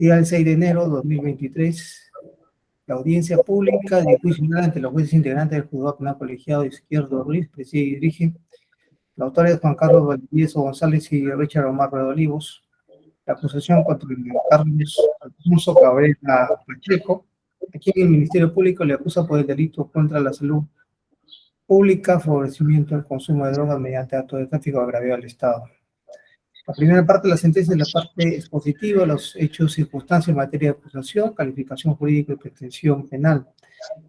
Día del 6 de enero de 2023, la audiencia pública de juicio oral ante los jueces integrantes del Juzgado Penal Colegiado de Izquierdo Ruiz, preside y dirige. La autoridad es Juan Carlos Valdivieso González y Richard Omar Rodolivos. La acusación contra Carlos Alfonso Cabrera Pacheco, a quien el Ministerio Público le acusa por el delito contra la salud pública, favorecimiento al consumo de drogas mediante acto de tráfico agraviado al Estado. La primera parte de la sentencia es la parte expositiva, los hechos, circunstancias en materia de acusación, calificación jurídica y pretensión penal.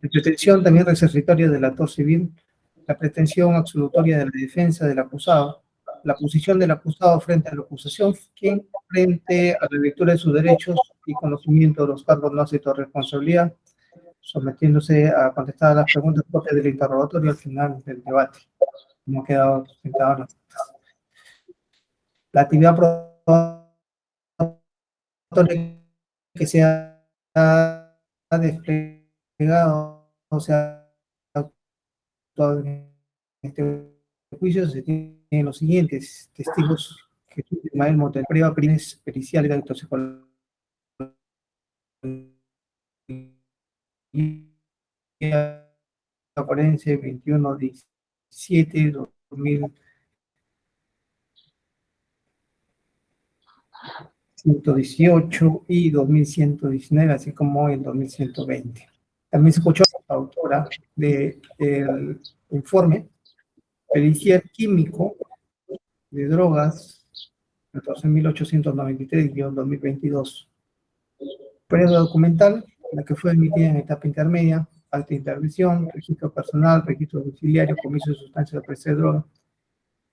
La pretensión también resarcitoria del actor civil, la pretensión absolutoria de la defensa del acusado, la posición del acusado frente a la acusación, quien frente a la lectura de sus derechos y conocimiento de los cargos no aceptó responsabilidad, sometiéndose a contestar a las preguntas propias del interrogatorio al final del debate. Hemos quedado presentados. La actividad que se ha desplegado, o sea, actuado en este juicio, se tienen los siguientes testigos: Jesús Ismael Montes, prueba crímenes periciales de autopsicología forense 21/17/2118 y 2119, así como el 2120. También se escuchó la autora del informe pericial químico de drogas 14.893-2022. Prueba documental, la que fue emitida en etapa intermedia, acta de intervención, registro personal, registro domiciliario, comiso de sustancias de parecer droga,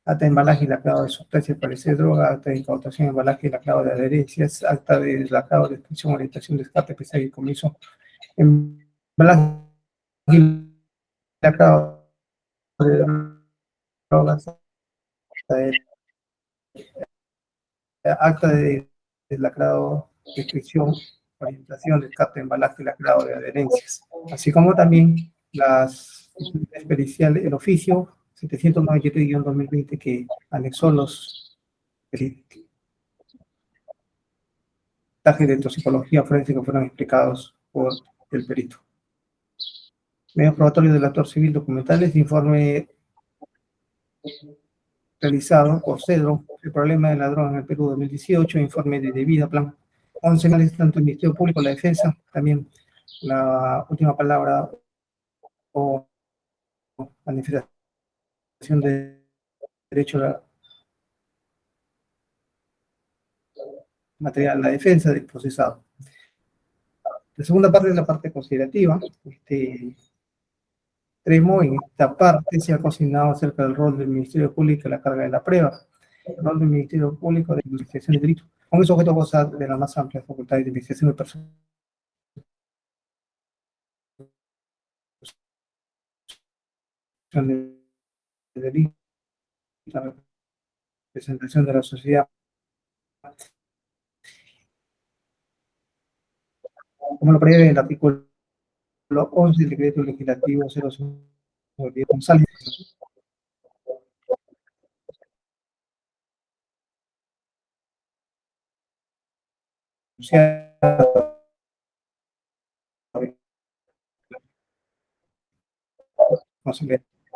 acta de embalaje y lacrado de sustancias de parecer droga, acta de incautación, embalaje y lacrado de adherencias, acta de lacrado de descripción, orientación, descarte, pesaje y comiso, embalaje y lacrado de drogas, acta de lacrado, descripción, orientación, descarte, embalaje y lacrado de adherencias, así como también las periciales, el oficio 793-2020 que anexó los trajes de toxicología forense que fueron explicados por el perito. Medios probatorios del actor civil documentales, informe realizado por Cedro, el problema de la droga en el Perú 2018, informe de debida plan 11 análisis, tanto el Ministerio Público, la defensa, también la última palabra o manifestación de derecho a la material, la defensa del procesado. La segunda parte es la parte considerativa. Tremo, en esta parte se ha consignado acerca del rol del Ministerio Público y la carga de la prueba, el rol del Ministerio Público de investigación de delito. Con eso objeto goza de la más amplia facultad de investigación de personas de delito, la representación de la sociedad, como lo prevé el artículo 11 del decreto legislativo 05 de González.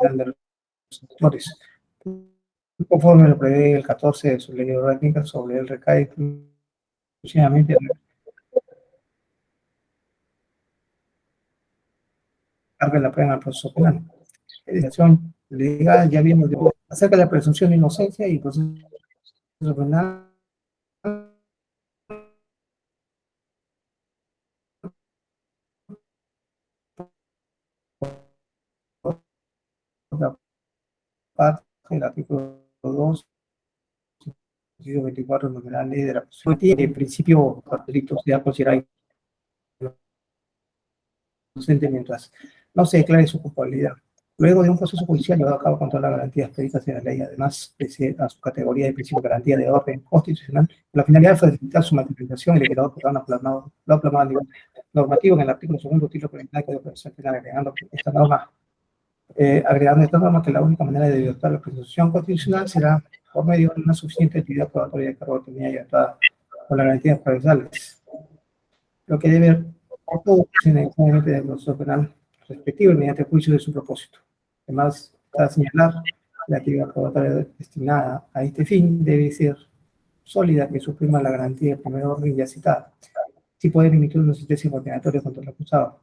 De los sectores. Conforme lo prevé el 14 de su ley orgánica, sobre él recae exclusivamente carga la pena al proceso penal. Legislación legal, ya vimos acerca de la presunción de inocencia y proceso penal. Parte del artículo 2, 24 de la ley de la presunción tiene principio delito sea considerado inocente mientras no se declare su culpabilidad. Luego de un proceso judicial llevado a cabo con todas las garantías previstas en la ley, además, pese a su categoría de principio de garantía de orden constitucional, la finalidad fue facilitar su materialización y el legislador lo ha plasmado a nivel normativo en el artículo 2, título 49 de operación penal, agregando esta norma que la única manera de adoptar la presunción constitucional será por medio de una suficiente actividad probatoria de cargo tenida y actuada con las garantías procesales. lo que debe producirse necesariamente del proceso penal respectivo mediante el juicio de su propósito. Además, está señalar la actividad probatoria destinada a este fin debe ser sólida que suprima la garantía de primer orden ya citada, si puede emitir una sentencia condenatoria contra el acusado,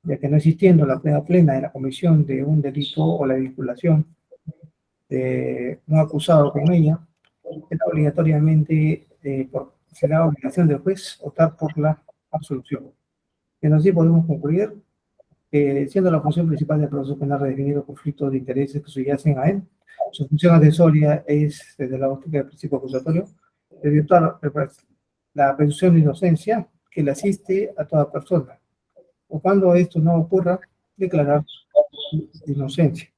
ya que no existiendo la prueba plena de la comisión de un delito o la vinculación de un acusado con ella, será obligatoriamente, será obligación del juez optar por la absolución. En así podemos concluir que, siendo la función principal del proceso penal redefinir los conflictos de intereses que subyacen a él, su función accesoria es, desde la óptica del principio acusatorio, evitar la presunción de inocencia que le asiste a toda persona, o cuando esto no ocurra, declarar su inocencia.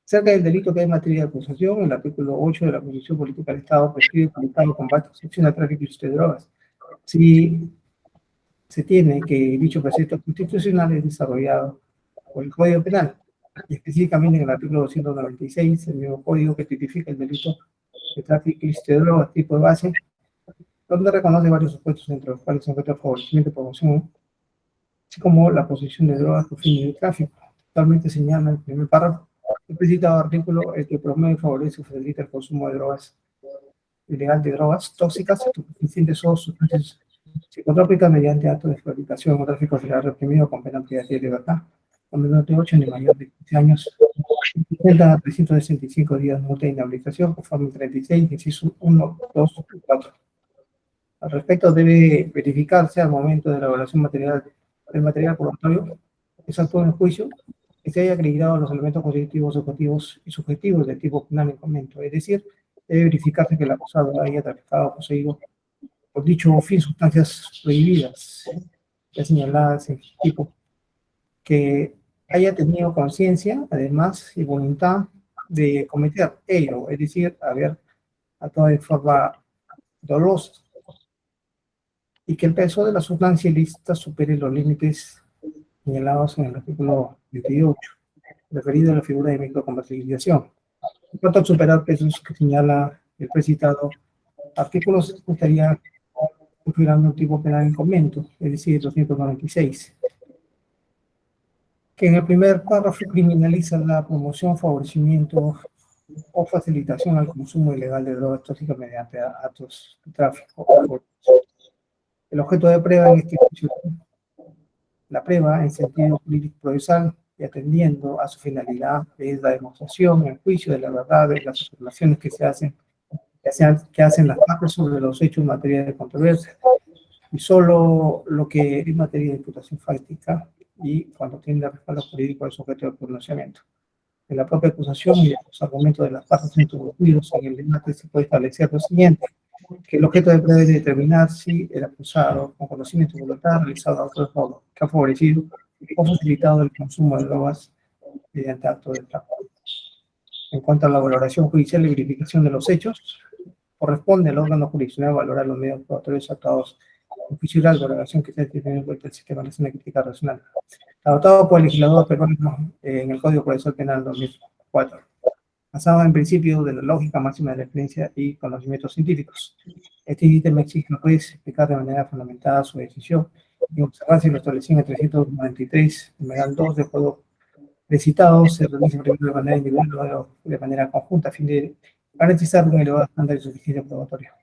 Cerca del delito que hay en materia de acusación, el artículo 8 de la Constitución Política del Estado prescribe publicar el combate a excepción al tráfico de drogas. Si se tiene que dicho precepto constitucional es desarrollado por el Código Penal, y específicamente en el artículo 296, el mismo código que tipifica el delito de tráfico de drogas tipo de base, donde reconoce varios supuestos, entre los cuales se encuentra favorecimiento y promoción, así como la posesión de drogas por fines de tráfico. Totalmente señala en el primer párrafo el presentado artículo el que promueve, favorece o facilita el consumo de drogas ilegal, de drogas tóxicas, estupefacientes o sustancias psicotrópicas mediante actos de fabricación o tráfico será reprimido con pena privativa de libertad, con menor de 8 ni mayor de 15 años, 30 a 365 días de multa de inhabilitación, conforme 36, inciso 1, 2 y 4. Al respecto, debe verificarse al momento de la evaluación del material probatorio que se actuó en el juicio, que se haya acreditado los elementos constitutivos, objetivos y subjetivos del tipo penal en comento. Es decir, debe verificarse que el acusado haya traficado o poseído por dicho fin sustancias prohibidas, ya señaladas en tipo, que haya tenido conciencia, además, y voluntad de cometer ello, es decir, haber actuado de forma dolosa, y que el peso de la sustancia ilícita supere los límites señalados en el artículo 28, referido a la figura de microcomercialización. En cuanto al superar pesos que señala el precitado artículo, se estaría configurando un tipo penal en comento, es decir, 296, que en el primer párrafo criminaliza la promoción, favorecimiento o facilitación al consumo ilegal de drogas tóxicas mediante actos de tráfico. El objeto de prueba en este juicio, la prueba en sentido jurídico procesal y atendiendo a su finalidad, es la demostración en juicio de la verdad de las afirmaciones que hacen las partes sobre los hechos en materia de controversia, y solo lo que es materia de imputación fáctica y cuando tiene el respaldo jurídico del sujeto de pronunciamiento. En la propia acusación y los argumentos de las partes introducidos en el debate se puede establecer lo siguiente: que el objeto de prueba debe determinar si el acusado, con conocimiento y voluntad, ha realizado otro modo que ha favorecido o facilitado el consumo de drogas mediante acto de tráfico. En cuanto a la valoración judicial y verificación de los hechos, corresponde al órgano jurisdiccional valorar los medios probatorios actuados en juicio oral, valoración que se tiene en cuenta el sistema nacional de crítica racional, adoptado por el legislador peruano en el Código Procesal Penal 2004, basado en principios de la lógica máxima de la experiencia y conocimientos científicos. Este sistema exige al juez explicar de manera fundamentada su decisión y observarse lo establecido en el 393, numeral 2 del Código precitado, se realiza primero de manera individual, luego de manera conjunta, a fin de garantizar un elevado estándar de suficiencia probatoria,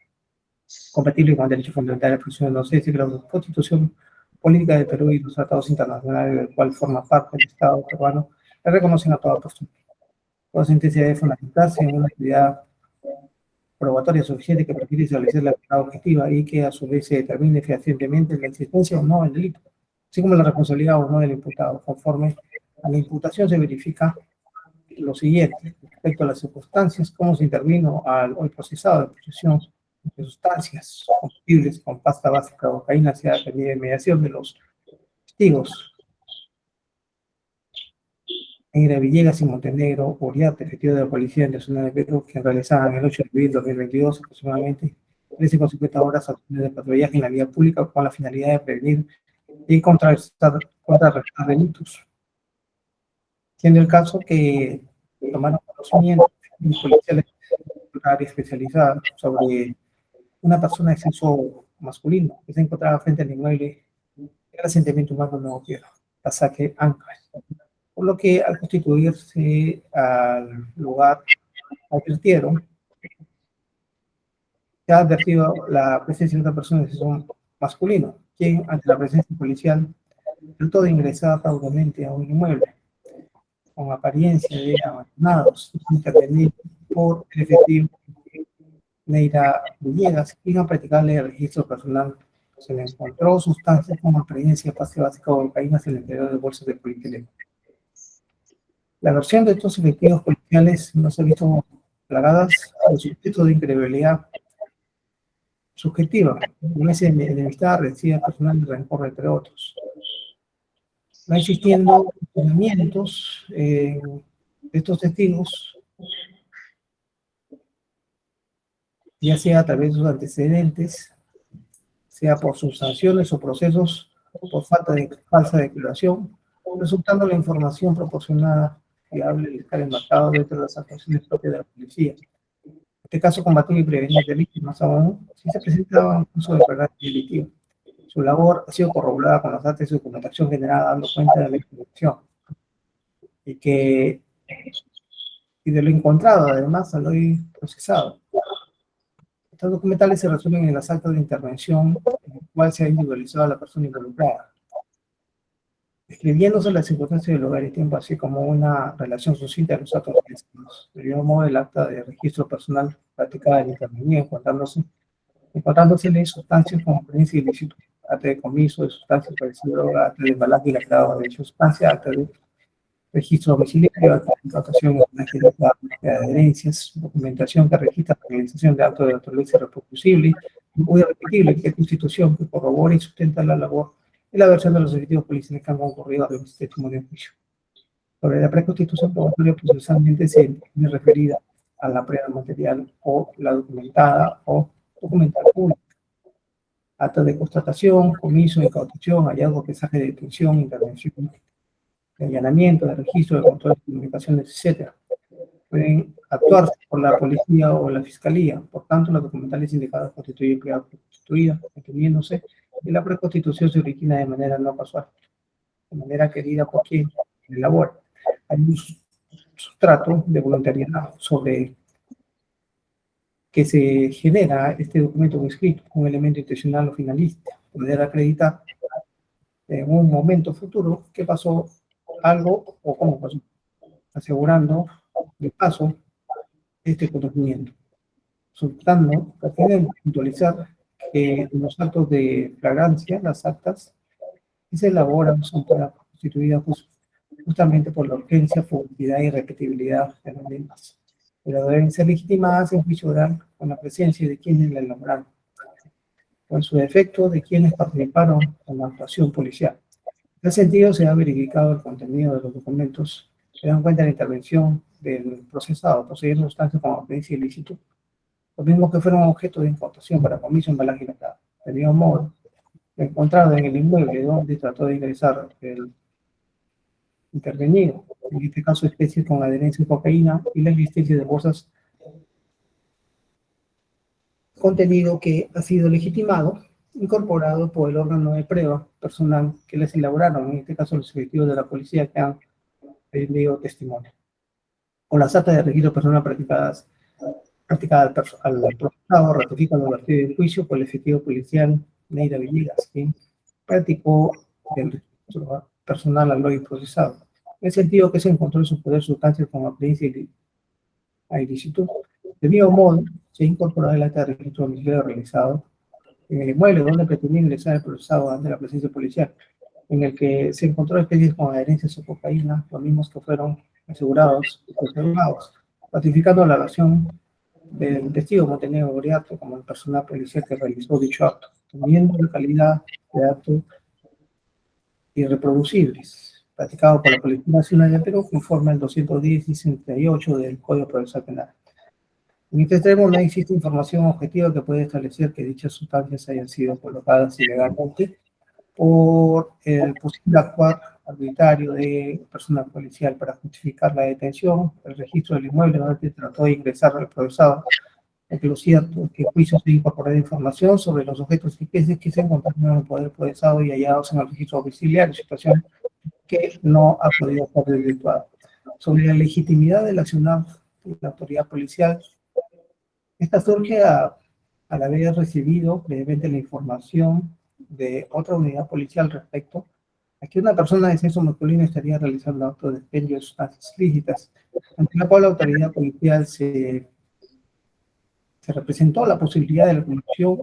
compatible con el derecho fundamental de la presunción de inocencia, que la Constitución Política del Perú y los tratados internacionales del cual forma parte el Estado peruano le reconocen a toda persona. Toda sentencia debe fundamentarse en una actividad probatoria suficiente que permite establecer la verdad objetiva y que a su vez se determine fehacientemente la existencia o no del delito, así como la responsabilidad o no del imputado. Conforme a la imputación se verifica lo siguiente: respecto a las circunstancias, cómo se intervino al hoy procesado de posesión de sustancias combustibles con pasta básica o cocaína hacia la mediación de los testigos Negra Villegas y Montenegro Uriarte, efectivo de la Policía Nacional de Perú, que realizaban el 8 de abril de 2022 aproximadamente 13,50 horas acciones de patrullaje en la vía pública con la finalidad de prevenir y contrarrestar delitos. Siendo el caso que tomaron conocimiento los policiales de una área especializada sobre una persona de sexo masculino que se encontraba frente al inmueble el asentamiento humano no quiero, pasaje Ancas. Por lo que al constituirse al lugar advirtieron, se ha advertido la presencia de una persona de sexo masculino, quien ante la presencia policial trató de ingresar raudamente a un inmueble con apariencia de abandonados, intervenir por el efectivo Neira Villegas, quien a practicarle el registro personal se le encontró sustancias como apariencia básica o cocaína en el interior de bolsas de polietileno. La versión de estos efectivos policiales no se ha visto plagadas de sujetos de incredibilidad subjetiva, de enemistad, resistencia personal y rencor, entre otros. No existiendo cuestionamientos de estos testigos, ya sea a través de sus antecedentes, sea por sus sanciones o procesos por falta de falsa declaración, resultando la información proporcionada fiable y estar enmarcado dentro de las actuaciones propias de la policía. En este caso, combatir y prevenir delitos, más aún si se presentaba un caso de verdad delictivo. Su labor ha sido corroborada con los datos de documentación generada dando cuenta de la información y de lo encontrado, además, al hoy procesado. Estos documentales se resumen en las actas de intervención en el cual se ha individualizado a la persona involucrada, describiéndose las circunstancias del lugar y tiempo, así como una relación sucinta de los datos registrados. Del mismo modo, el acta de registro personal practicada del intervenido, encontrándose sustancias como presencia ilícita, acta de comiso de sustancias parecidas a droga, acta de embalaje y lacrado de dicha sustancia, acta de registro domiciliario, acta de incautación de adherencias, documentación que registra la realización de actos de naturaleza reproducible muy repetible, que constitución que corrobora y sustenta la labor y la versión de los efectivos policiales que han concurrido a los testimonios de juicio. Sobre la preconstitución probatoria procesalmente se entiende referida a la prueba material o la documentada o documental pública. Actas de constatación, comiso, incautación, hallazgo, pesaje de detención, intervención, de allanamiento, de registro, de control de comunicaciones, etc. Pueden actuar por la policía o la fiscalía. Por tanto, los documentales indicados constituyen prueba constituida, entendiéndose que la preconstitución se origina de manera no casual, de manera querida por quien elabora. Hay un sustrato de voluntariedad sobre que se genera este documento escrito, un elemento intencional o finalista, poder acreditar en un momento futuro qué pasó algo o cómo pasó, asegurando de paso este conocimiento, resultando pertinente puntualizar que en los actos de flagrancia, las actas que se elaboran son constituidas justamente por la urgencia, publicidad y repetibilidad de los mismas, pero deben ser legitimadas en juicio oral con la presencia de quienes la elaboraron, o en su defecto de quienes participaron en la actuación policial. En ese sentido, se ha verificado el contenido de los documentos que dan cuenta de la intervención del procesado, poseyendo sustancias como apariencia ilícito, los mismos que fueron objeto de importación para comiso, embalaje y lacrado. Del mismo modo, encontrado en el inmueble donde trató de ingresar el intervenido, en este caso especies con adherencia de cocaína y la existencia de bolsas, contenido que ha sido legitimado, incorporado por el órgano de prueba personal que les elaboraron, en este caso los efectivos de la policía que han rendido testimonio. Con las actas de registro personal practicadas al procesado, ratifican los vertidos del juicio por el efectivo policial Neira Villegas, quien practicó el registro personal al hoy procesado, en el sentido que se encontró en su poder sustancias como apariencia a ilícito. De mismo modo, se incorporó el acta de registro domiciliario realizado en el inmueble donde pretendía ingresar el procesado ante la presencia policial, en el que se encontró especies con adherencias a cocaína, los mismos que fueron asegurados y conservados, ratificando la versión del testigo Montenegro Goriato como el personal policial que realizó dicho acto, teniendo la calidad de acto irreproducibles, practicado por la Policía Nacional de Perú, conforme al 210 y 68 del Código Procesal Penal. En este extremo no existe información objetiva que pueda establecer que dichas sustancias hayan sido colocadas ilegalmente por el posible actuar arbitrario de personal policial para justificar la detención, el registro del inmueble donde trató de ingresar al procesado, Es que lo cierto es que el juicio se incorporó información sobre los objetos y piezas que se encontraron en el poder procesado y hallados en el registro domiciliario, situación que no ha podido ser desvirtuada. Sobre la legitimidad del accionar de la autoridad policial, esta surge al haber recibido previamente la información de otra unidad policial respecto a que una persona de sexo masculino estaría realizando actos de expendio de sustancias ilícitas, ante la cual la autoridad policial se representó la posibilidad de la comisión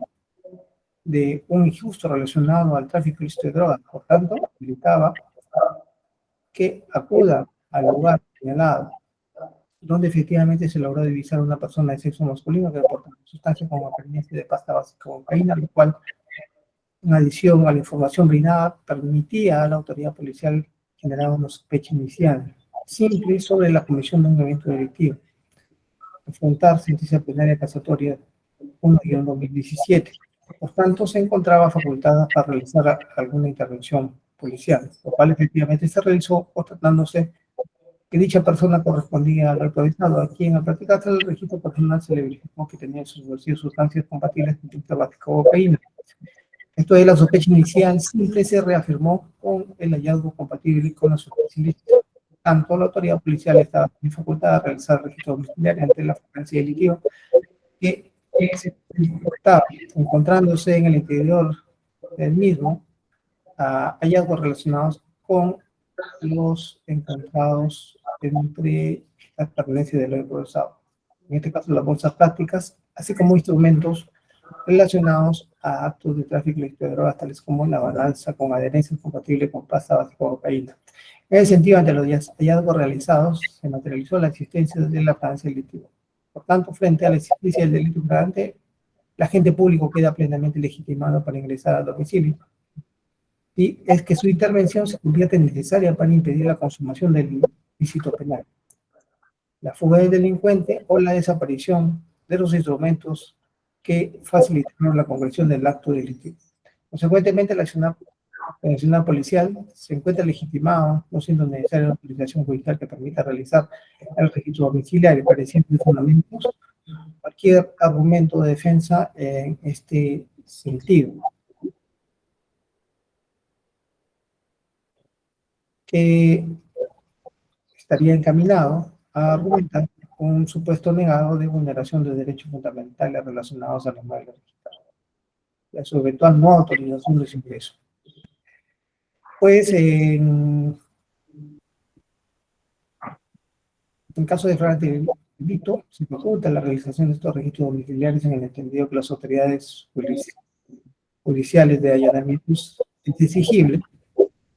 de un injusto relacionado al tráfico ilícito de drogas. Por tanto, indicaba que acuda al lugar señalado, donde efectivamente se logró divisar a una persona de sexo masculino que portaba sustancias como apariencia de pasta básica cocaína, lo cual, en adición a la información brindada, permitía a la autoridad policial generar una sospecha inicial simple sobre la comisión de un evento delictivo, afrontar sentencia plenaria casatoria 1-2017. Por tanto, se encontraba facultada para realizar alguna intervención policial, lo cual efectivamente se realizó, tratándose que dicha persona correspondía al autorizado, a quien al practicarse el registro personal se le verificó que tenía en sus bolsillos sustancias compatibles con tinta básica o cocaína. Esto de la sospecha inicial siempre se reafirmó con el hallazgo compatible con la sustancia ilícita. Tanto la autoridad policial estaba en facultad de realizar el registro domiciliario ante la fragancia delictiva que se estaba encontrándose en el interior del mismo hallazgos relacionados con los encontrados entre las pertenencias del oro procesado. En este caso, las bolsas plásticas, así como instrumentos relacionados a actos de tráfico ilícito de drogas, tales como la balanza con adherencia compatible con pasta básica o cocaína. En ese sentido, ante los hallazgos realizados, se materializó la existencia de la fragancia delictiva. Por tanto, frente a la existencia del delito flagrante, el agente público queda plenamente legitimado para ingresar al domicilio, y es que su intervención se convierte en necesaria para impedir la consumación del ilícito penal, la fuga del delincuente o la desaparición de los instrumentos que facilitaron la concreción del acto delictivo. Consecuentemente, el accionar policial se encuentra legitimado, no siendo necesaria la autorización judicial que permita realizar el registro domiciliario, careciendo de fundamentos cualquier argumento de defensa en este sentido, que estaría encaminado a argumentar un supuesto negado de vulneración de derechos fundamentales relacionados a los medios digitales y a su eventual no autorización de su ingreso. Pues, en caso de flagrante delito, se faculta la realización de estos registros domiciliarios en el entendido que las autoridades judiciales de allanamientos es exigible,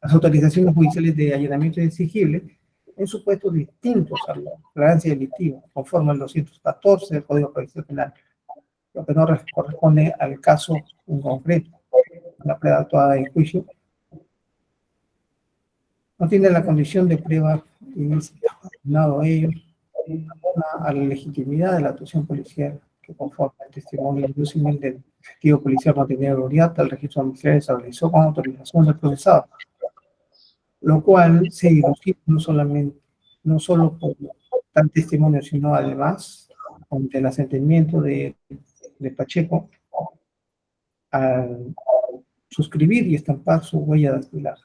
las autorizaciones judiciales de allanamiento es exigible en supuestos distintos a la flagrancia delictiva, conforme al 214 del Código Procesal Penal, lo que no corresponde al caso en concreto, la prueba actuada en juicio, no tiene la condición de prueba ilícita. Nada a ello, a la legitimidad de la actuación policial que conforme al testimonio inducimiento del efectivo policial no tenía autoridad, el registro domiciliario se realizó con autorización del procesado, lo cual se ilustra no solo por tal testimonio, sino además ante el asentimiento de Pacheco al suscribir y estampar su huella dactilar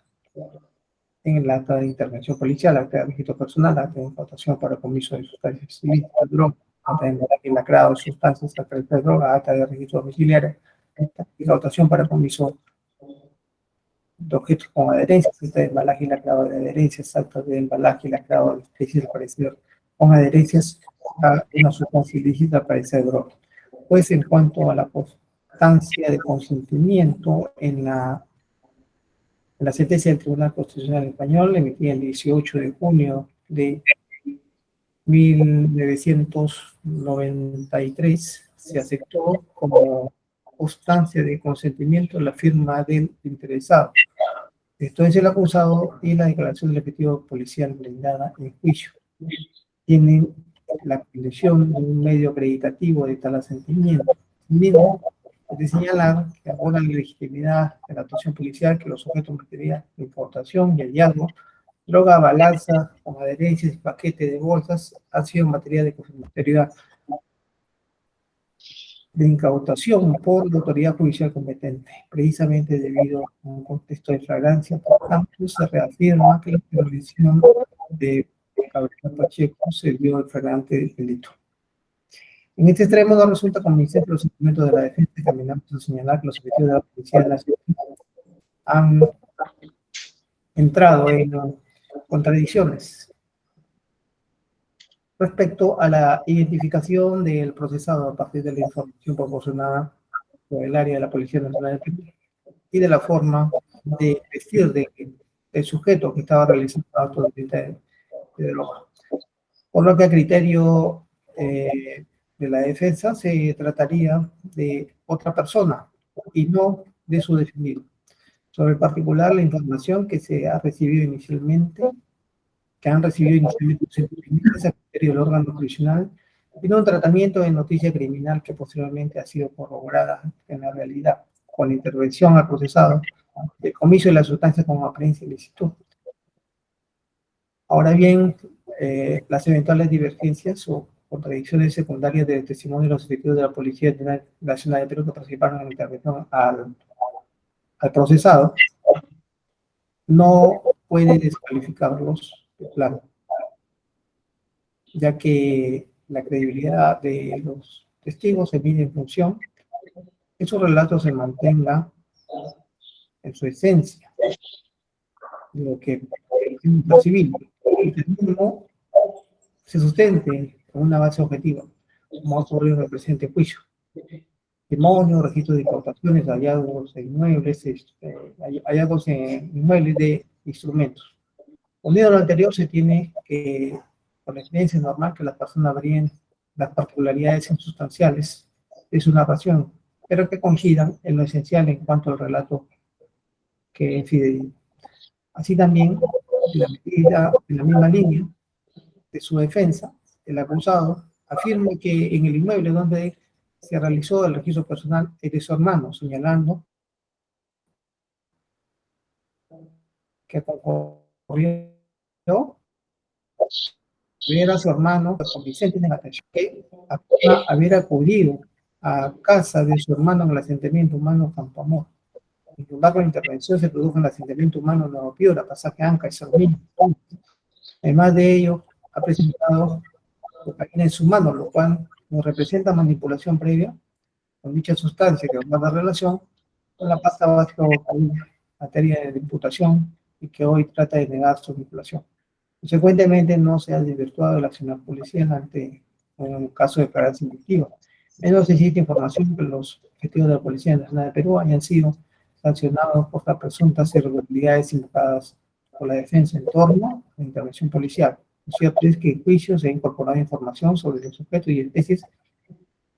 en el acta de intervención policial, acta de registro personal, acta de incautación para comiso de sustancias ilícitas, droga, acta de embalaje lacrado de sustancias, acta de droga, acta de registro domiciliario, acta de incautación para comiso de objetos con adherencias, acta de embalaje lacrado de adherencias, acta de embalaje lacrado de especies al parecer con adherencias a una sustancia ilícita al parecer droga. Pues en cuanto a la constancia de consentimiento en la sentencia del Tribunal Constitucional Español, emitida el 18 de junio de 1993, se aceptó como constancia de consentimiento la firma del interesado. Esto es el acusado y la declaración del efectivo policial brindada en juicio. Tienen la condición de un medio acreditativo de tal asentimiento. Mismo de señalar que abona la legitimidad de la actuación policial que los objetos materiales de importación y hallazgo, droga, balanza, con adherencias y paquete de bolsas han sido materia de confidencialidad. de incautación por la autoridad judicial competente, precisamente debido a un contexto de flagrancia. Por tanto, se reafirma que la intervención de Gabriela Pacheco se dio el flagrante delito. En este extremo no resulta convincente los argumentos de la defensa, y caminamos a señalar que los objetivos de la Policía Nacional han entrado en contradicciones respecto a la identificación del procesado a partir de la información proporcionada por el área de la Policía Nacional y de la forma de vestir del sujeto que estaba realizando actos de droga. Por lo que a criterio de la defensa se trataría de otra persona y no de su defendido. Sobre el particular, la información que se ha recibido inicialmente, que han recibido inicialmente los intervinientes a criterio del órgano jurisdiccional, tiene un tratamiento de noticia criminal que posteriormente ha sido corroborada en la realidad con la intervención al procesado, el comiso de la sustancia como apariencia ilícita. Ahora bien, las eventuales divergencias o contradicciones secundarias del testimonio de los efectivos de la Policía Nacional de Perú que participaron en la intervención al procesado no puede descalificarlos de plano, ya que la credibilidad de los testigos se mide en función que su relato se mantenga en su esencia, de lo que es percibible, y que el mismo se sustente en una base objetiva, como ha ocurrido en el presente juicio. Testimonio, registro de importaciones, hallazgos en inmuebles, hallazgos en inmuebles de instrumentos. Unido a lo anterior, se tiene que, por la experiencia normal, que las personas varíen las particularidades insustanciales de su narración, pero que coincidan en lo esencial en cuanto al relato que es fidedigno. Así también, en la misma línea de su defensa, el acusado afirma que en el inmueble donde se realizó el registro personal es de su hermano, señalando que concurrió ver a su hermano, con Vicente Negatecho, que afirma haber acudido a casa de su hermano en el asentamiento humano Campo Amor. Sin embargo, la intervención se produjo en el asentamiento humano Nuevo Piura, Pasaje Anca y Sarmiento. Además de ello, ha presentado cocaína en su mano, lo cual nos representa manipulación previa con dicha sustancia que guarda relación con la pasta básica o cocaína, materia de imputación, y que hoy trata de negar su vinculación. Consecuentemente, no se ha desvirtuado el accionar policial ante un caso de declaración delictiva. Menos existe información que los objetivos de la Policía Nacional de Perú hayan sido sancionados por las presuntas irregularidades invocadas por la defensa en torno a la intervención policial. Lo cierto es que en juicio se ha incorporado información sobre los sujetos y especies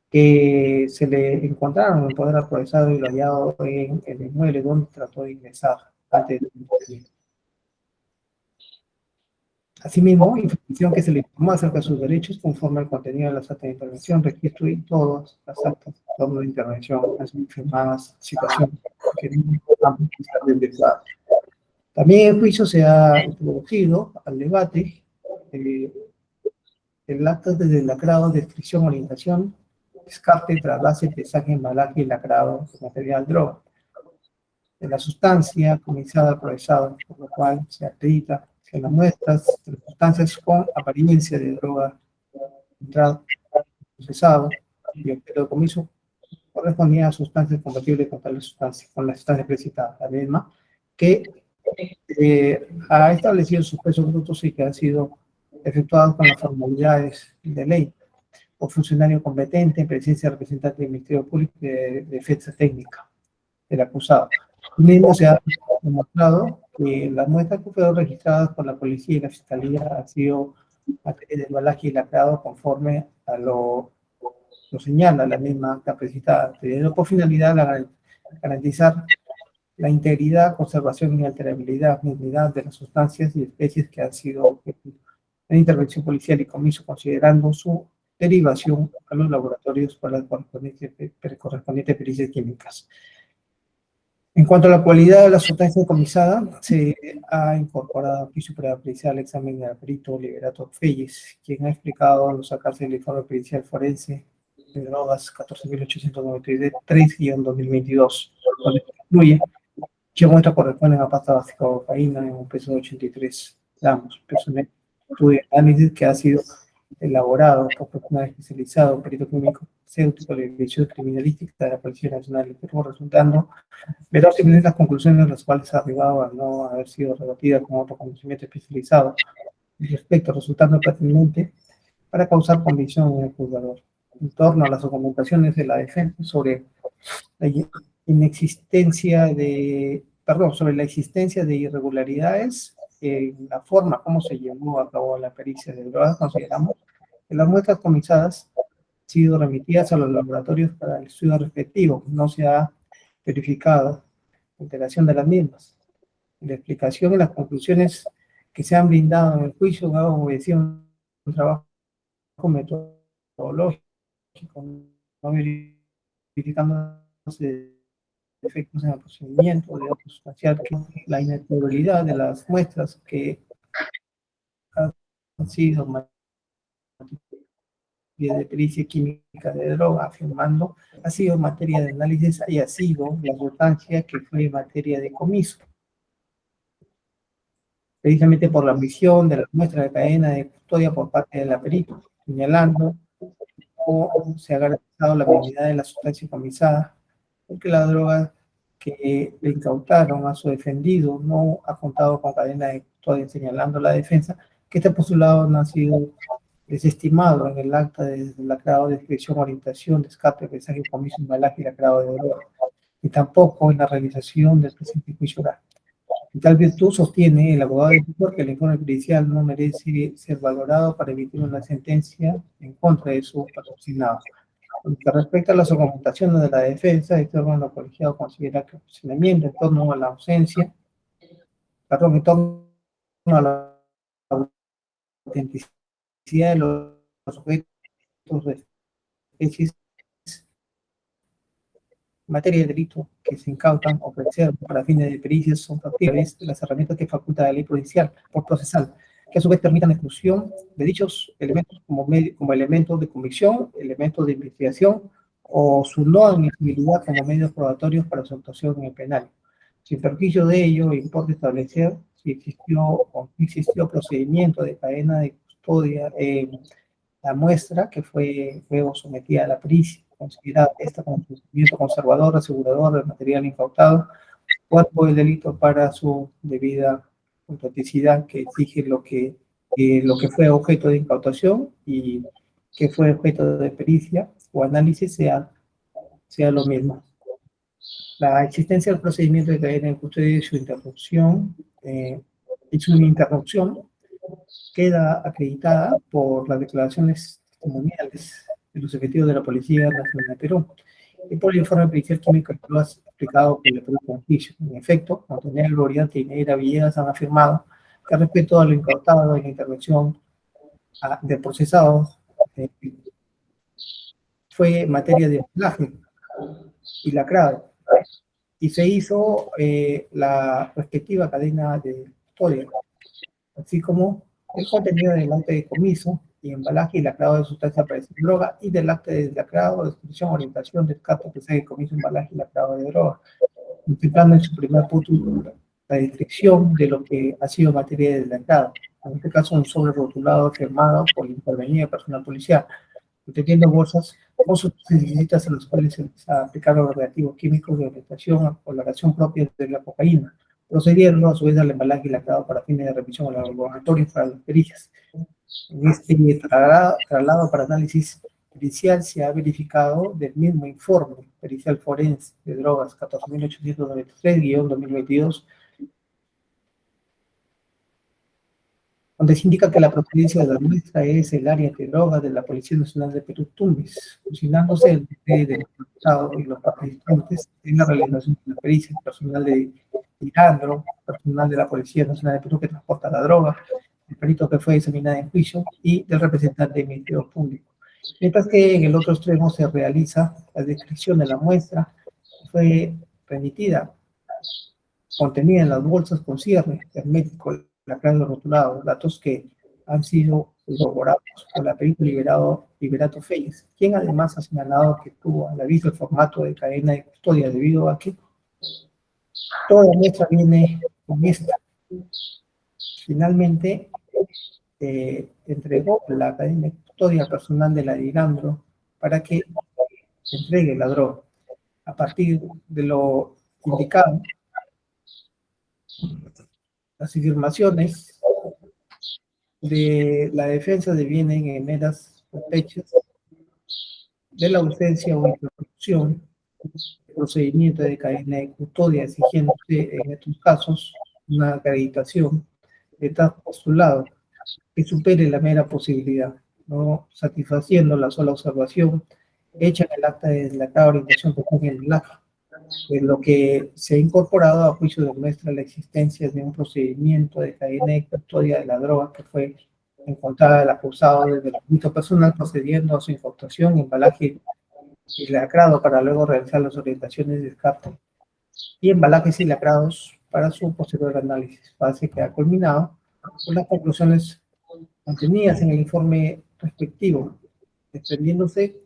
que se le encontraron en el poder procesado y lo hallado en el inmueble donde trató de ingresar antes de intervenir. Asimismo, información que se le informó acerca de sus derechos conforme al contenido de las actas de intervención, registro y todas las actas de intervención, las firmadas, situaciones que no han estar verificadas. También en juicio se ha introducido al debate el acta de lacrado, descripción, orientación, descarte, traslase, pesaje, embalaje y lacrado de material droga de la sustancia comisada, procesada, por lo cual se acredita que las muestras de las sustancias con apariencia de droga entrado, procesado y objeto de comiso correspondían a sustancias compatibles con tales sustancias, con la sustancia precitada, la misma que ha establecido sus pesos brutos y que han sido efectuados con las formalidades de ley o funcionario competente en presencia de representante del Ministerio Público de Defensa Técnica del acusado. Mismo se ha demostrado que las muestras que fueron registradas por la policía y la fiscalía han sido material de embalaje y lacrado conforme a lo señala la misma acta precitada, teniendo por finalidad garantizar la integridad, conservación y alterabilidad de las sustancias y especies que han sido en intervención policial y comiso, considerando su derivación a los laboratorios para las correspondientes pericias químicas. En cuanto a la cualidad de la sustancia decomisada, se ha incorporado aquí superior pericial al examen del perito Liberato Felles, quien ha explicado al sacarse el informe pericial forense de drogas 14.893-2022, donde incluye que muestra corresponden a pasta básica de cocaína en un peso de 83 gramos. Personal estudio de análisis que ha sido elaborado por personal especializado, perito químico, farmacéutico, de la División Criminalística de la Policía Nacional de Perú, resultando verosímiles las conclusiones a las cuales ha arribado al no haber sido rebatida con otro conocimiento especializado respecto, resultando pertinente para causar convicción en el juzgador. En torno a las documentaciones de la defensa sobre la sobre la existencia de irregularidades en la forma como se llevó a cabo la pericia de drogas, consideramos que las muestras comisadas han sido remitidas a los laboratorios para el estudio respectivo. No se ha verificado la alteración de las mismas. La explicación y las conclusiones que se han brindado en el juicio han obedecido un trabajo metodológico, no verificándose efectos en el procedimiento, de sustanciar que la inestabilidad de las muestras que han sido materia de pericia química de droga, afirmando ha sido materia de análisis, haya sido la sustancia que fue materia de comiso, precisamente por la omisión de la muestra de cadena de custodia por parte de la perito, señalando cómo se ha garantizado la viabilidad de la sustancia comisada, porque la droga que le incautaron a su defendido no ha contado con cadena de custodia, señalando la defensa que este postulado no ha sido desestimado en el acta de lacrado de descripción, orientación, descarte, mensaje, comiso, embalaje y lacrado de droga, y tampoco en la realización del presente juicio oral. En tal virtud sostiene el abogado del tutor que el informe pericial no merece ser valorado para emitir una sentencia en contra de su patrocinado. Con respecto a las argumentaciones de la defensa, este órgano colegiado considera que el funcionamiento en torno a la ausencia, en torno a la autenticidad de los objetos de especies en materia de delito que se incautan o preservan para fines de pericias son factibles de las herramientas que faculta la ley procesal, que a su vez permitan la exclusión de dichos elementos como elementos de convicción, elementos de investigación o su no admisibilidad como medios probatorios para su actuación en el penal. Sin perjuicio de ello, importa establecer si existió o no existió procedimiento de cadena de custodia en la muestra que fue luego sometida a la pericia, considerada esta como procedimiento conservador, asegurador del material incautado, cuerpo del delito para su debida autenticidad que exige lo que fue objeto de incautación y que fue objeto de pericia o análisis sea lo mismo. La existencia del procedimiento de cadena de custodia y su interrupción queda acreditada por las declaraciones testimoniales de los efectivos de la Policía Nacional de Perú y por el informe pericial químico que lo ha explicado por el Perú con juicio. En efecto, Montenegro, Oriente y Neira Villegas han afirmado que respecto a lo incautado en la intervención del procesado fue materia de embalaje y lacrado, y se hizo la respectiva cadena de custodia, así como el contenido del acta de comiso y embalaje y lacrado de sustancia para esa droga y del acta de lacrado, descripción, orientación, descarte, mensaje de comiso, embalaje y lacrado de droga, implicando en su primer punto la descripción de lo que ha sido materia de lacrado, en este caso un sobre rotulado firmado por el intervenido personal policial, conteniendo bolsas con sustancias a las cuales se ha aplicado los reactivos químicos de orientación o la reacción propia de la cocaína, procediendo a su vez al embalaje y lacrado para fines de revisión a los laboratorios para las pericias. En este traslado para análisis pericial se ha verificado del mismo informe pericial forense de drogas 14.893-2022, donde se indica que la procedencia de la muestra es el área de drogas de la Policía Nacional de Perú, Tumbes, fusionándose el del Estado y los participantes en la realización de la pericia, personal de Tirandro, personal de la Policía Nacional de Perú que transporta la droga, el perito que fue examinado en juicio y del representante del Ministerio Público. Mientras que en el otro extremo se realiza la descripción de la muestra que fue remitida, contenida en las bolsas con cierre hermético, lacrado rotulado, datos que han sido corroborados por la película Liberato Feyes, quien además ha señalado que tuvo a la vista el formato de cadena de custodia debido a que toda muestra viene con esta. Finalmente, entregó la cadena de custodia personal de la Dirandro para que entregue la droga. A partir de lo indicado, las afirmaciones de la defensa devienen en meras sospechas de la ausencia o interrupción del procedimiento de cadena de custodia, exigiéndose en estos casos una acreditación de tal postulado que supere la mera posibilidad, no satisfaciendo la sola observación hecha en el acta de la orientación que fue en el LAC, es lo que se ha incorporado a juicio demuestra la existencia de un procedimiento de cadena de custodia de la droga que fue encontrada el acusado desde el ámbito personal procediendo a su incautación, embalaje y lacrado para luego realizar las orientaciones de descarte y embalajes y lacrados para su posterior análisis, fase que ha culminado con las conclusiones contenidas en el informe respectivo, desprendiéndose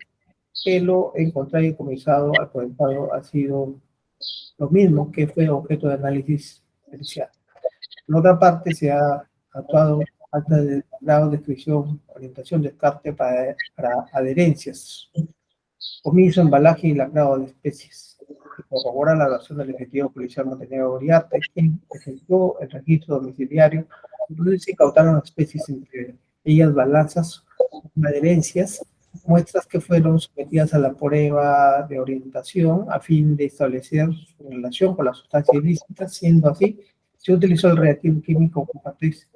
que lo encontrado y comisado al comentado ha sido lo mismo que fue objeto de análisis pericial. Por otra parte, se ha actuado acta de grado, descripción, orientación, descarte para adherencias, comiso, embalaje y lacrado de especies, que corrobora la versión del efectivo policial Montenegro Uriarte, quien efectuó el registro domiciliario, donde se incautaron especies entre ellas balanzas, adherencias, muestras que fueron sometidas a la prueba de orientación a fin de establecer su relación con la sustancia ilícita, siendo así, se utilizó el reactivo químico Copatex,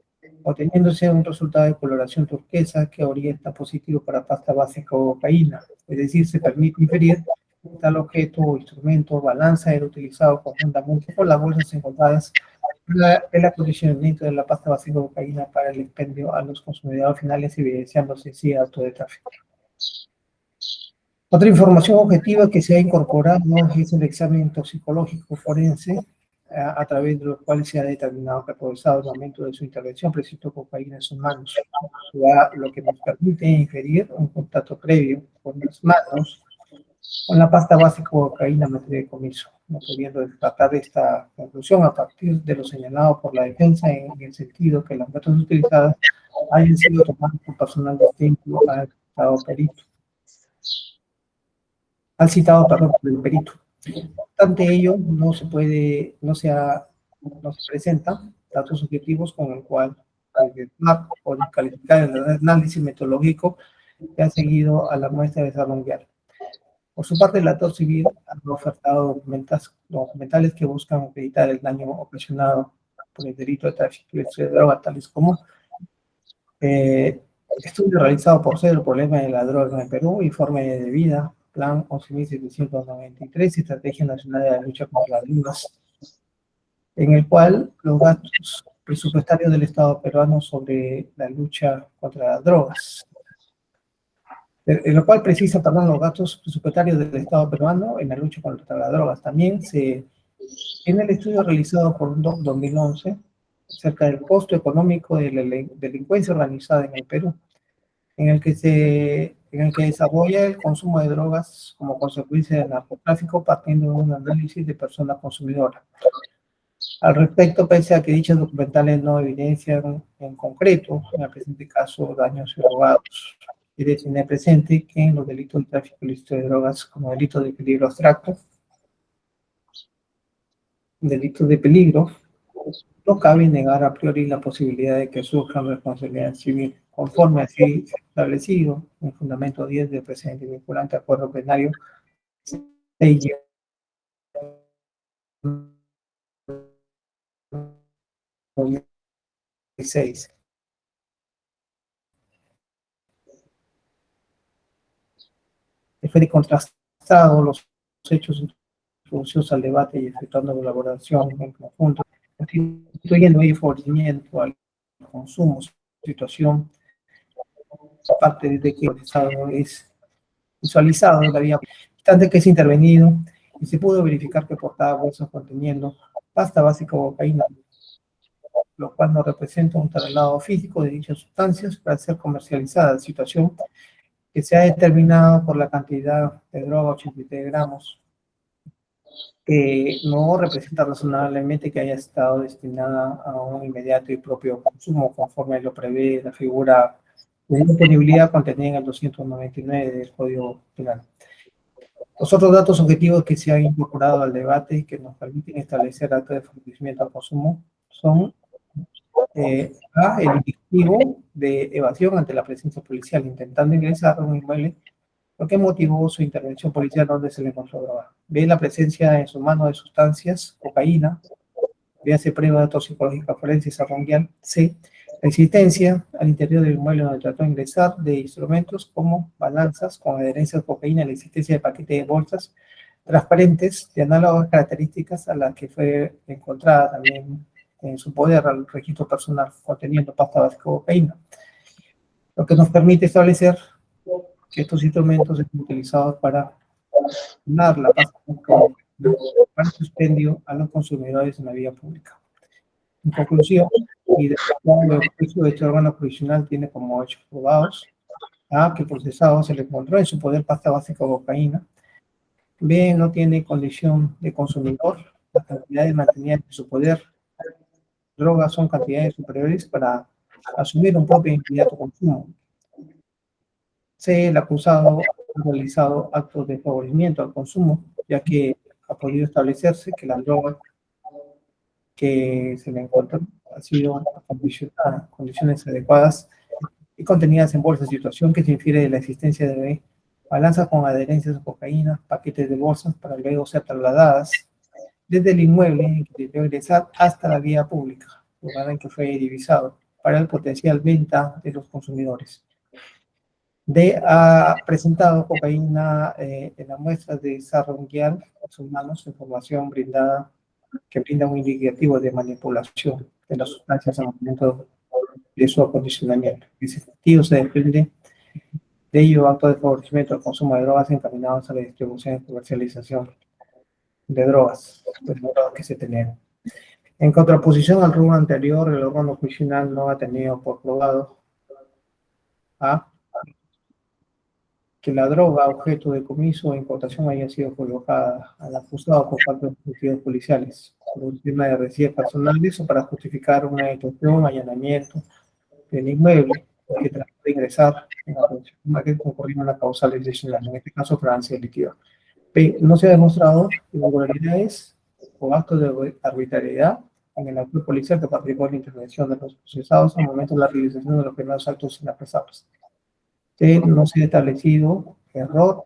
obteniéndose un resultado de coloración turquesa que orienta positivo para pasta básica o cocaína. Es decir, se permite inferir que tal objeto o instrumento o balanza era utilizado conjuntamente con las bolsas encontradas en el acondicionamiento de la pasta básica o cocaína para el expendio a los consumidores finales, evidenciándose así acto de tráfico. Otra información objetiva que se ha incorporado es el examen toxicológico forense, a través de los cuales se ha determinado que el procesado al momento de su intervención presentó cocaína en sus manos, lo que nos permite inferir un contacto previo con las manos con la pasta básica o cocaína en materia de comiso, no pudiendo descartar esta conclusión a partir de lo señalado por la defensa en el sentido que las métodos utilizadas hayan sido tomados por personal distinto al citado del perito. No obstante ello, no se presentan datos objetivos con el cual descartar o descalificar el análisis metodológico que ha seguido a la muestra desarrollada. Por su parte, el actor civil ha ofertado documentales que buscan acreditar el daño ocasionado por el delito de tráfico de droga, tales como estudio realizado por ser el problema de la droga en el Perú, informe de vida, Plan 11.793, Estrategia Nacional de la Lucha contra las Drogas, en el cual los gastos presupuestarios del Estado peruano sobre la lucha contra las drogas, en lo cual precisa, perdón, los gastos presupuestarios del Estado peruano en la lucha contra las drogas. También en el estudio realizado por DOC 2011, acerca del costo económico de la delincuencia organizada en el Perú, en el que desarrolla el consumo de drogas como consecuencia del narcotráfico, partiendo de un análisis de personas consumidoras. Al respecto, pese a que dichos documentales no evidencian en concreto, en el presente caso, daños erogados, y de tener presente que en los delitos de tráfico ilícito de drogas, como delitos de peligro abstracto, delitos de peligro, no cabe negar a priori la posibilidad de que surjan responsabilidad civil, conforme así establecido en el fundamento 10 del presente vinculante acuerdo plenario 6. Fue de contrastado los hechos introducidos al debate y efectuando la elaboración en conjunto, constituyendo el favorecimiento al consumo, situación, aparte de que el Estado es visualizado en la vía, obstante que es intervenido y se pudo verificar que portaba bolsas conteniendo pasta básica o cocaína, lo cual no representa un traslado físico de dichas sustancias para ser comercializada, situación que se ha determinado por la cantidad de droga, 83 gramos, que no representa razonablemente que haya estado destinada a un inmediato y propio consumo, conforme lo prevé la figura de disponibilidad contenida en el 299 del Código Penal. Los otros datos objetivos que se han incorporado al debate y que nos permiten establecer actos de favorecimiento al consumo son A, el indicativo de evasión ante la presencia policial, intentando ingresar a un inmueble, lo que motivó su intervención policial donde se le encontró droga. B, la presencia en su mano de sustancias, cocaína, B, hace prueba toxicológica forense sarronguial. C, la existencia al interior del inmueble donde trató de ingresar de instrumentos como balanzas con adherencia de cocaína, la existencia de paquetes de bolsas transparentes de análogas características a las que fue encontrada también en su poder al registro personal conteniendo pasta básica de cocaína, lo que nos permite establecer que estos instrumentos son utilizados para donar la pasta básica de cocaína para suspendio a los consumidores en la vía pública. En conclusión, y de acuerdo al juicio de este órgano provisional tiene como hechos probados A, que el procesado se le encontró en su poder pasta básica de cocaína. B, no tiene condición de consumidor. Las cantidades mantenidas en su poder drogas son cantidades superiores para asumir un propio e inmediato consumo. C, el acusado ha realizado actos de favorecimiento al consumo, ya que ha podido establecerse que la droga que se le encuentra ha sido acondicionada en condiciones adecuadas y contenidas en bolsas, situación que se infiere de la existencia de balanzas con adherencias de cocaína, paquetes de bolsas para luego ser trasladadas desde el inmueble en que debió ingresar hasta la vía pública, lugar en que fue divisado para el potencial venta de los consumidores. D, ha presentado cocaína en las muestras de sarronguial en sus manos, información brindada que brinda un indicativo de manipulación de las sustancias al momento de su acondicionamiento. En ese sentido, se desprende de ello acto de favorecimiento al consumo de drogas encaminados a la distribución y comercialización de drogas, pues drogas que se tenían. En contraposición al rubro anterior, el órgano jurisdiccional no ha tenido por probado A, que la droga objeto de comiso o importación haya sido colocada al acusado por parte de los efectivos policiales por un tema de residentes personales o para justificar una detención, allanamiento del inmueble que trató de ingresar en la persona que concurrió en la causal excepcional, en este caso fragancia delictiva. B, no se ha demostrado irregularidades o actos de arbitrariedad en el acto policial que participó en la intervención de los procesados al momento de la realización de los primeros actos inapresables. C, no se ha establecido error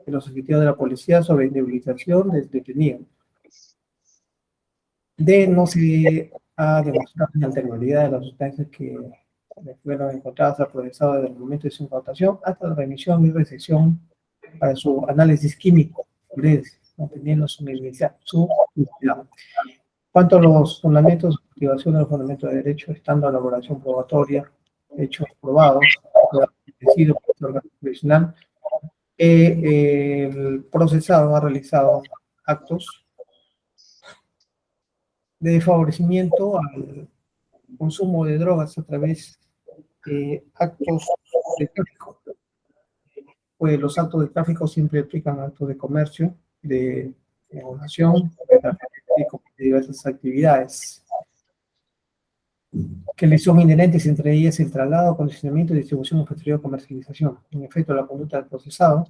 de los efectivos de la policía sobre indemnización del detenido. D, no se ha demostrado la alteridad de las sustancias que fueron encontradas al procesado desde el momento de su incautación hasta la remisión y recepción para su análisis químico, manteniendo su identidad. Cuanto a los fundamentos de activación de los fundamentos de derecho, estando la elaboración probatoria, hechos probados, establecido por el órgano jurisdiccional, el procesado ha realizado actos de favorecimiento al consumo de drogas a través de actos de tráfico. Pues los actos de tráfico siempre implican actos de comercio, de negociación, de diversas actividades que le son inherentes, entre ellas el traslado, acondicionamiento, distribución y posterior comercialización. En efecto, la conducta del procesado,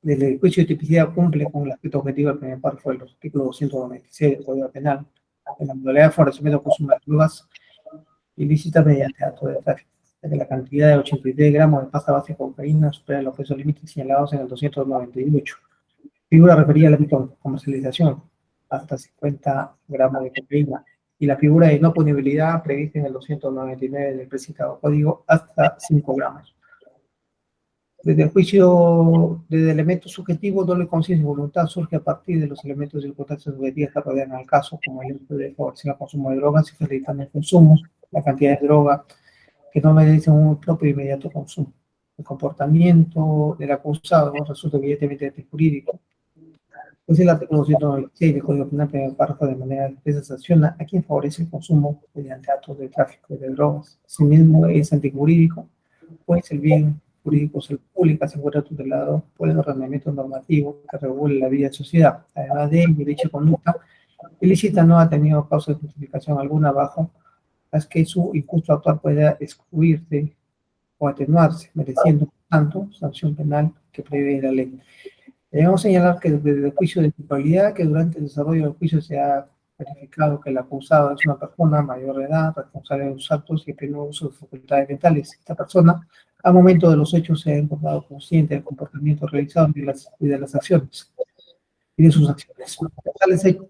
desde el juicio de tipicidad, cumple con el aspecto objetivo del primer párrafo de los artículos 296 del Código Penal, en la modalidad de favorecimiento al consumo de drogas ilícitas mediante actos de tráfico, ya que la cantidad de 83 gramos de pasta base de cocaína supera los pesos límites señalados en el 298. Figura referida a la comercialización, hasta 50 gramos de cocaína, y la figura de no punibilidad prevista en el 299 del precitado código, hasta 5 gramos. Desde el juicio de elementos subjetivos, doble conciencia y voluntad surge a partir de los elementos de circunstancias subjetivas que rodean al caso, como el hecho de favorecer el consumo de drogas y facilitar el consumo, la cantidad de droga que no merecen un propio e inmediato consumo. El comportamiento del acusado resulta evidentemente jurídico, Pues el artículo 296 del Código Penal, primer párrafo, de manera expresa sanciona a quien favorece el consumo mediante actos de tráfico de drogas. Asimismo, es antijurídico, pues el bien jurídico de salud pública se encuentra tutelado por el ordenamiento normativo que regula la vida de sociedad. Además de ello, dicha conducta ilícita no ha tenido causa de justificación alguna bajo las que su injusto actuar pueda excluirse o atenuarse, mereciendo, por tanto, sanción penal que prevé la ley. Debemos señalar que desde el juicio de culpabilidad, que durante el desarrollo del juicio se ha verificado que el acusado es una persona mayor de edad, responsable de sus actos y que tiene uso de facultades mentales. Esta persona, al momento de los hechos, se ha encontrado consciente del comportamiento realizado y de las acciones y de sus acciones.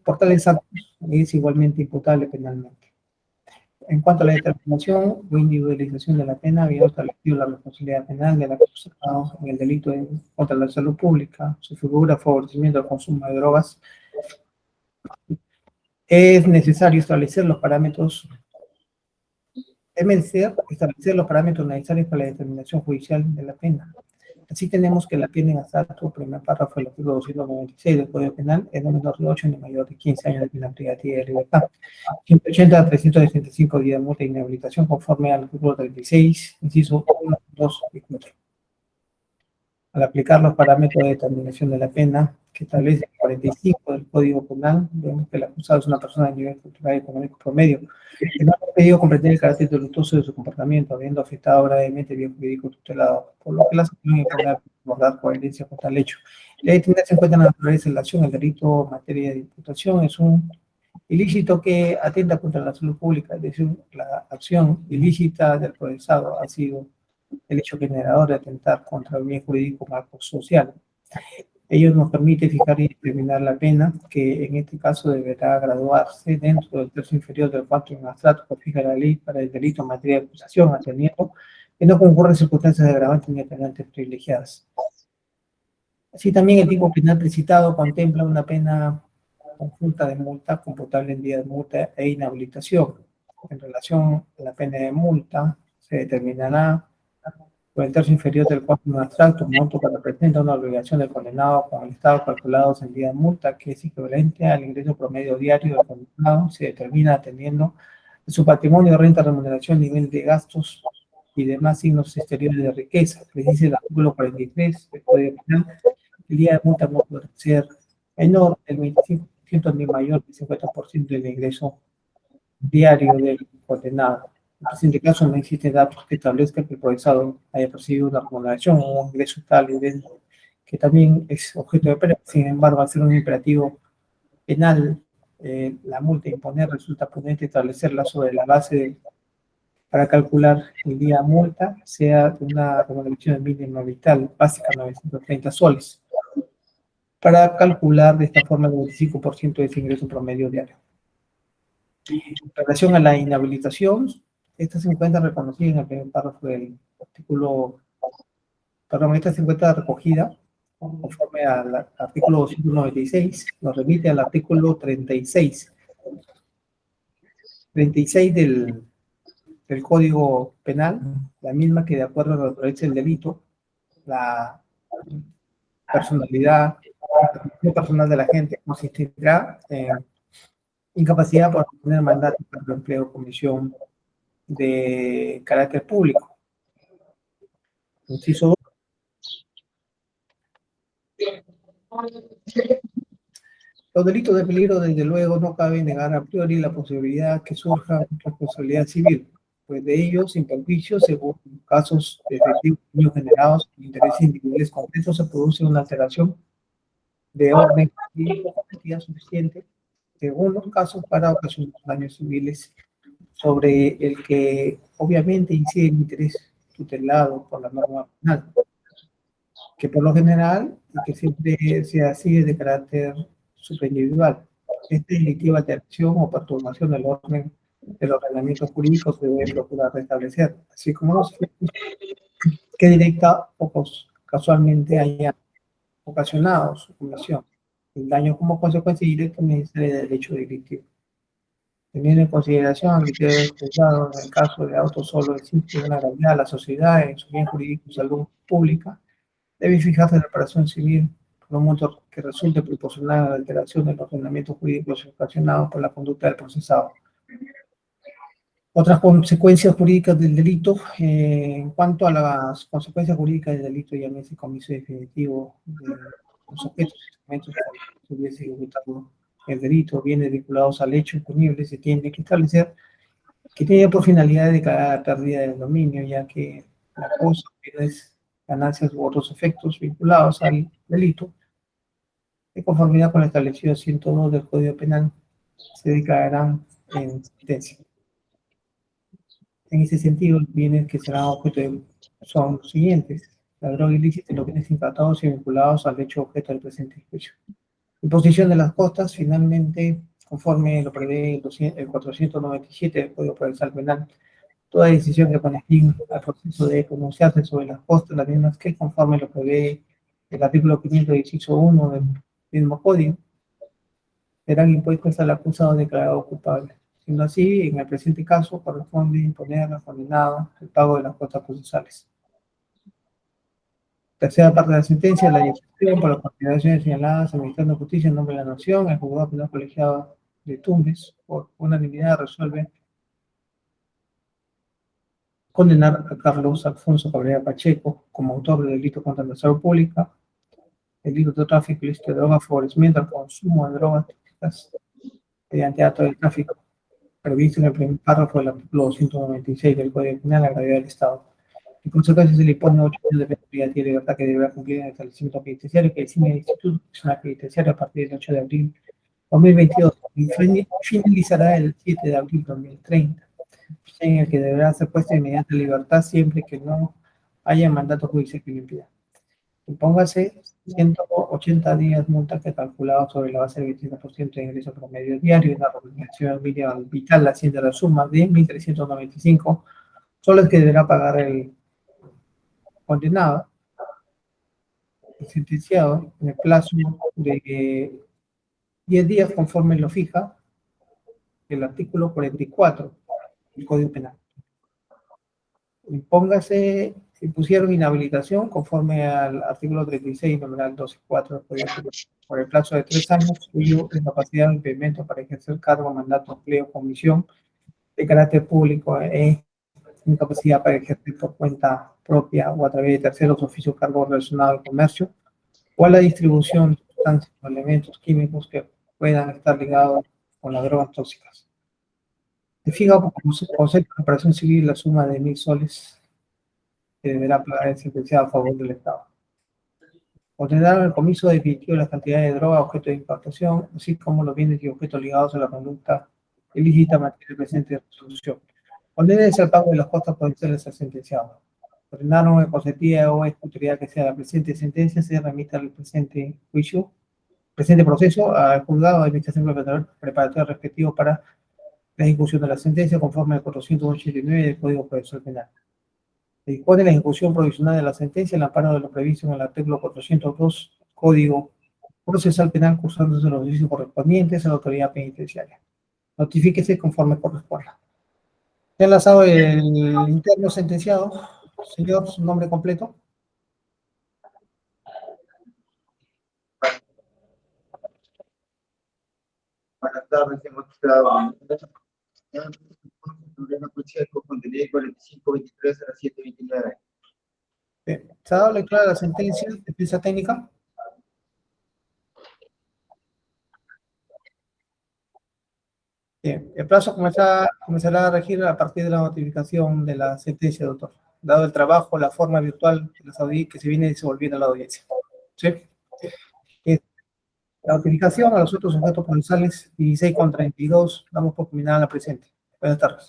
Por tales actos es igualmente imputable penalmente. En cuanto a la determinación o individualización de la pena, había establecido la responsabilidad penal del acusado en el delito contra la salud pública, su figura, favorecimiento al consumo de drogas. Es necesario establecer los parámetros, necesarios para la determinación judicial de la pena. Así tenemos que la pena en abstracto, primer párrafo del artículo 296 del Código Penal, es no menor de 8 ni mayor de 15 años de pena privativa de libertad. 180 a 365 días de multa e inhabilitación conforme al artículo 36, inciso 1, 2 y 4. Al aplicar los parámetros de determinación de la pena que establece el 45 del Código Penal, vemos que el acusado es una persona de nivel cultural y económico promedio, que no ha podido comprender el carácter delictuoso de su comportamiento, habiendo afectado gravemente el bien jurídico tutelado, por lo que la sanción impone abordar coherencia con tal hecho. La detenida se encuentra en la naturaleza de la acción, el delito en materia de imputación es un ilícito que atenta contra la salud pública, es decir, la acción ilícita del procesado ha sido el hecho generador de atentar contra el bien jurídico marco social. Ello nos permite fijar y determinar la pena, que en este caso deberá graduarse dentro del tercio inferior del cuarto en abstracto que fija la ley para el delito en materia de acusación, atendiendo que no concurren circunstancias agravantes ni atenuantes privilegiadas. Así también el tipo penal precitado contempla una pena conjunta de multa computable en día de multa e inhabilitación. En relación a la pena de multa, se determinará por el tercio inferior del cuarto en abstracto, monto que representa una obligación del condenado con el estado calculados en día de multa, que es equivalente al ingreso promedio diario del condenado, se determina atendiendo su patrimonio, renta, remuneración, nivel de gastos y demás signos exteriores de riqueza. Les dice el artículo 43 del Código Penal, el día de multa no puede ser menor del 25% ni mayor del 50% del ingreso diario del condenado. En el presente caso no existen datos que establezcan que el procesado haya percibido una remuneración o un ingreso tal que también es objeto de pena. Sin embargo, al ser un imperativo penal, la multa a imponer resulta prudente establecerla sobre la base para calcular el día de multa, sea de una remuneración mínima vital básica 930 soles, para calcular de esta forma el 25% de ese ingreso promedio diario. En relación a la inhabilitación, esta se encuentra reconocida en el primer párrafo del artículo, perdón, esta se encuentra recogida conforme al artículo 296, nos remite al artículo 36 del Código Penal, la misma que de acuerdo a la naturaleza del delito, la personalidad, la condición personal de la gente consistirá en incapacidad por tener mandato para empleo o comisión de carácter público. Inciso 2. Los delitos de peligro, desde luego, no cabe negar a priori la posibilidad que surja responsabilidad civil, pues de ellos, sin perjuicio, según casos de efectivos daños generados en intereses individuales concretos, se produce una alteración de orden jurídico con cantidad suficiente, según los casos, para ocasionar daños civiles sobre el que obviamente incide el interés tutelado por la norma penal, que por lo general y que siempre sea así de carácter superindividual. Esta delictiva alteración o perturbación del ordenamiento jurídico se debe procurar restablecer, así como los efectos que directa o casualmente hayan ocasionado su comisión. El daño como consecuencia directa necesaria del hecho delictivo. Teniendo en consideración el criterio del juzgado, en el caso de auto solo existe una gravedad a la sociedad en su bien jurídico y salud pública, debe fijarse la reparación civil por un monto que resulte proporcional a la alteración del ordenamiento jurídico ocasionado por la conducta del procesado. Otras consecuencias jurídicas del delito, en cuanto a las consecuencias jurídicas del delito, ya ese comiso definitivo de los objetos y instrumentos que hubiese ejecutado el delito, bienes vinculados al hecho imponible, se tiene que establecer que tiene por finalidad declarar la pérdida del dominio, ya que la cosa es ganancias u otros efectos vinculados al delito, de conformidad con lo establecido 102 del Código Penal, se declararán en sentencia. En ese sentido, los bienes que serán objeto son los siguientes: la droga ilícita y los bienes incautados y vinculados al hecho objeto del presente juicio. Imposición de las costas, finalmente, conforme lo prevé el 497 del Código Procesal Penal, toda decisión que pone fin al proceso de pronunciarse sobre las costas, las mismas que conforme lo prevé el artículo 518.1 del mismo código, serán impuestas al acusado declarado culpable. Siendo así, en el presente caso, corresponde imponer al condenado el pago de las costas procesales. Tercera parte de la sentencia: la ejecución por las consideraciones señaladas, administrando justicia en nombre de la nación, el juzgado penal colegiado de Tumbes, por unanimidad, resuelve condenar a Carlos Alfonso Cabrera Pacheco como autor del delito contra la salud pública, delito de tráfico ilícito de drogas, favorecimiento al consumo de drogas tóxicas mediante acto de tráfico, previsto en el primer párrafo del artículo 296 del Código Penal, la gravedad del Estado. En consecuencia, se le impone 8 años de penalidad y libertad que deberá cumplir en el establecimiento penitenciario que diseña el Instituto Nacional Penitenciario a partir del 8 de abril de 2022 y finalizará el 7 de abril de 2030, en el que deberá ser puesta inmediata libertad siempre que no haya mandato judicial que lo impida. Impóngase 180 días multa que calculado sobre la base del 25% de ingreso promedio diario y la remuneración mínima vital asciende a la suma de 1.395 soles que deberá pagar el condenado, el sentenciado, en el plazo de 10 días conforme lo fija el artículo 44 del Código Penal. Impusieron inhabilitación conforme al artículo 36, numeral 12.4 del Código Penal, por el plazo de 3 años, cuyo incapacidad de impedimento para ejercer cargo, mandato, empleo, comisión de carácter público incapacidad para ejercer por cuenta propia o a través de terceros oficios cargos relacionados al comercio o a la distribución de sustancias o elementos químicos que puedan estar ligados con las drogas tóxicas. Se fija como concepto de operación civil la suma de 1.000 soles que deberá pagar el sentenciado a favor del Estado. Ordenar el comiso definitivo de las cantidades de droga objeto de importación, así como los bienes y objetos ligados a la conducta ilícita materia del presente resolución. Condenarse al pago de las costas potenciales al sentenciado. Ordenaron el consentida o ejecutoria que sea la presente sentencia, se remita al presente juicio, presente proceso, al juzgado de administración preparatoria respectivo para la ejecución de la sentencia conforme al 489 del Código Procesal Penal. Se dispone la ejecución provisional de la sentencia en el amparo de lo previsto en el artículo 402 Código Procesal Penal, cursándose los juicios correspondientes a la autoridad penitenciaria. Notifíquese conforme corresponda. ¿Se ha enlazado el interno sentenciado? Señor, su nombre completo. Buenas tardes, hemos estado problema Pacheco con ley 4523 a las 7:29. Bien. ¿Se ha dado lectura de la sentencia? ¿Defensa técnica? Bien. El plazo comenzará a regir a partir de la notificación de la sentencia, doctor, dado el trabajo, la forma virtual que se viene desenvolviendo la audiencia. ¿Sí? La notificación a los otros sujetos procesales 16 con 32, damos por culminada la presente. Buenas tardes.